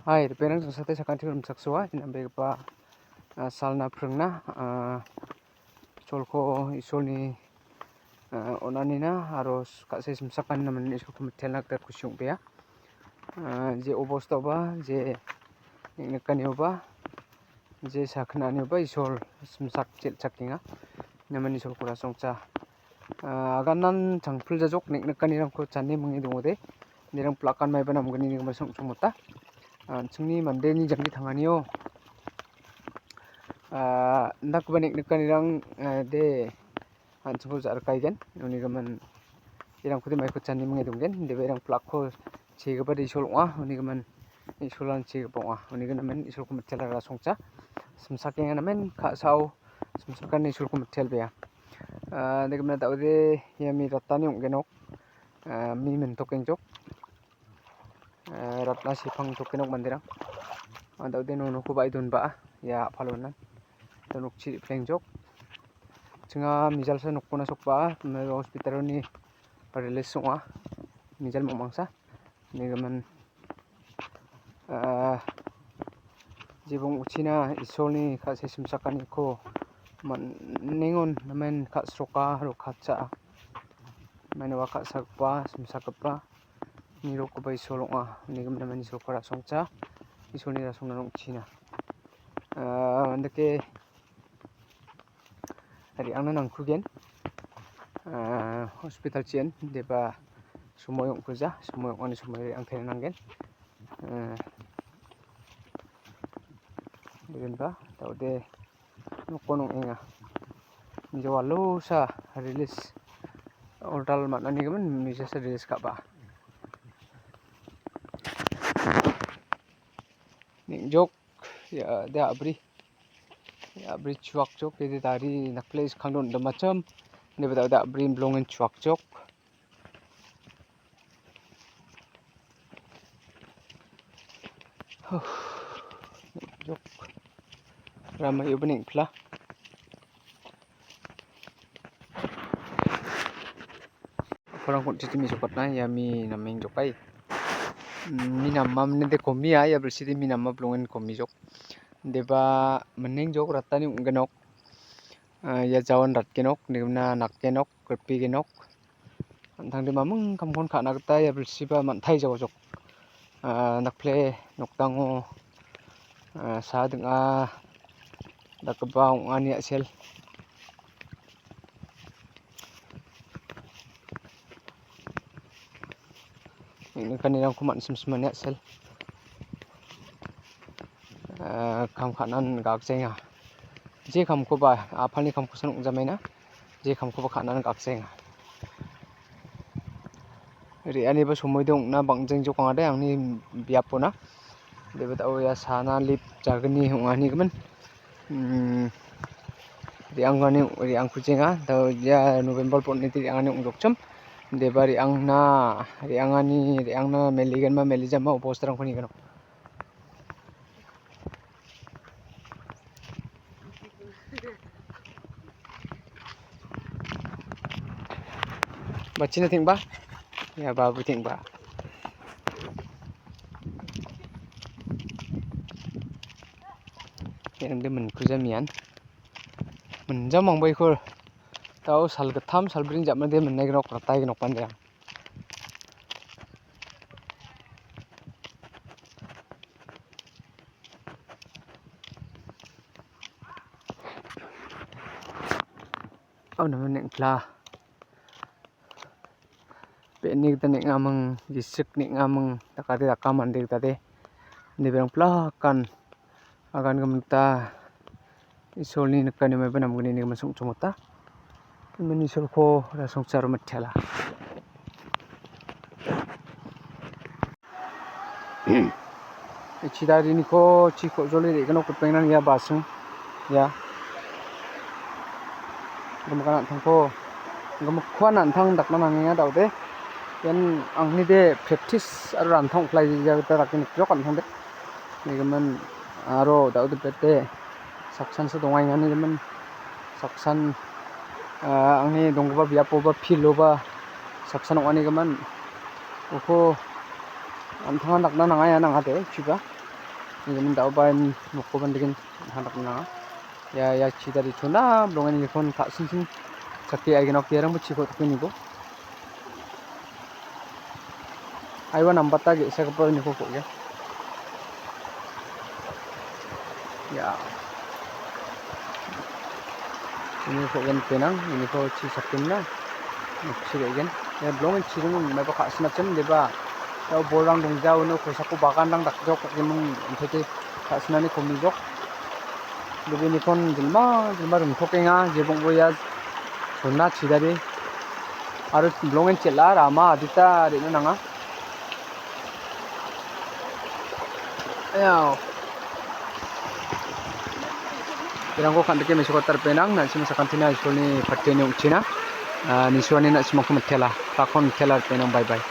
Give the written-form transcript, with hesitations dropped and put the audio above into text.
Hai, perang sate sakan tirum saksua nambe pa salna prungna solko isolni onanina harus kase simsakan naman isolko metelnak tat kusyung be je obosta ba je nekani ba je saknani ba isol simsak cel chakinga naman isol kura songcha aganan changphul jajok nekani rangko channi mungi dongode nirang plakan mai banam gani ni masong sumota chungni mandeni jangni thanganiyo ndak banik nekanirang de hanchungko jar kaigen noni gaman irang khudi mai khuchanni mungi donggen de berang plakko chegaba de solwa noni gaman isolan chegaba noni gaman isolko metelara songcha simsakenga namen kha sau simsakan isolko metelbeya de gaman daude yami ratani onggenok mi men tokengjok ratna sipang tokenok mandirang daude nono ko bai don ba ya phalonan tonok chi plengjok chinga mijal sa nokpona sokba hospital ni release songa mijal momangsa ni gaman jibong uchina isolni khase simsakani ko man ningon namen kha sroka ro khacha manwa kha sakpa simsakpa niro ko bai solonga ni gaman namen isol khara songcha isolni rasongna nongchina andake hari angna nangkhugen hospital chen deba sumoyong kuja sumoyong ani sumoy ang thenanggen denba taude nokonong enga jawalo sa release ortal manani gaman misa sa release ka ba ning jok ya da abri chuak chok de dari nak place khangdon da macham ne bada da abri blongen chuak chok jok ramai opening pla orang kon titi mi sokatna yami nameng jokai mi namam ne de komi ya bersidi mi namma blongen komi jok deba meneng jok ratani unggenok ya jawan ratkenok nimna nakkenok kerpigenok antang de mamung kamkon khana gta ya bersiba manthai jok nakple noktango sadinga dakba ungani asel ini kanirang kuman simsmanya sel kam khanan gakjenga je kamko ba apalni kamko sanung jamaina je kamko ba khanan gakjenga ri ani ba somoy dong na bangjeng jokang ade angni biapona debet aw ya sana lip jagni ungani gaman ri ang kujenga da ya november pon ni ti angani ungjokcham debari angna ri angna meligen ma melijama posterang khoni gano bachina thingba ya babu thingba yang de men kujamian men jamang bai khur tau sal gatham sal bring jamna de men negrok ratai gnok pandra aw namen nek pla penik tanek ngamang gisik nek ngamang takade akamandir tade neberang pla kan agan gamta isolni nekani mai banam gani ni masung chumota meni solko rasong char mathela chidari ni ko chiko joli re gano kupengnan ya basung ya gamakan thangko gamakhuan thang dakna nangenga daude yan angni de practice ar ran thong plai ja ta rakin jokan thong de ni gaman aro daude pete saksan sa dongai ngani gaman saksan angni dongba biapo ba philoba saksan ongani gaman uko anthang dakna nangaya nangade chiba ni min da ban mukko ban digin handak na ya cida di thuna blongan ni kon ka sin sakti ai genok yerang bu chiko tukini go aiwa number ta ge sa ko ni ko ge ya ini ko gen penang ini ko chi sakin na chi gen ya blongan chi dum mai ba ka sna chem de ba ya borang dong jau no ko saku bagan dang dak jok ko mung thete ka sna ni ko mi jok lebi ni kon jilma rum thokenga jebong boya sonna chidari aru blongan chela rama adita rena nanga ayo Pirangko kan deke mesoko terpenang na sima sakantina isoni patene uchina ni suani na sima kumetela takon telar penang bye bye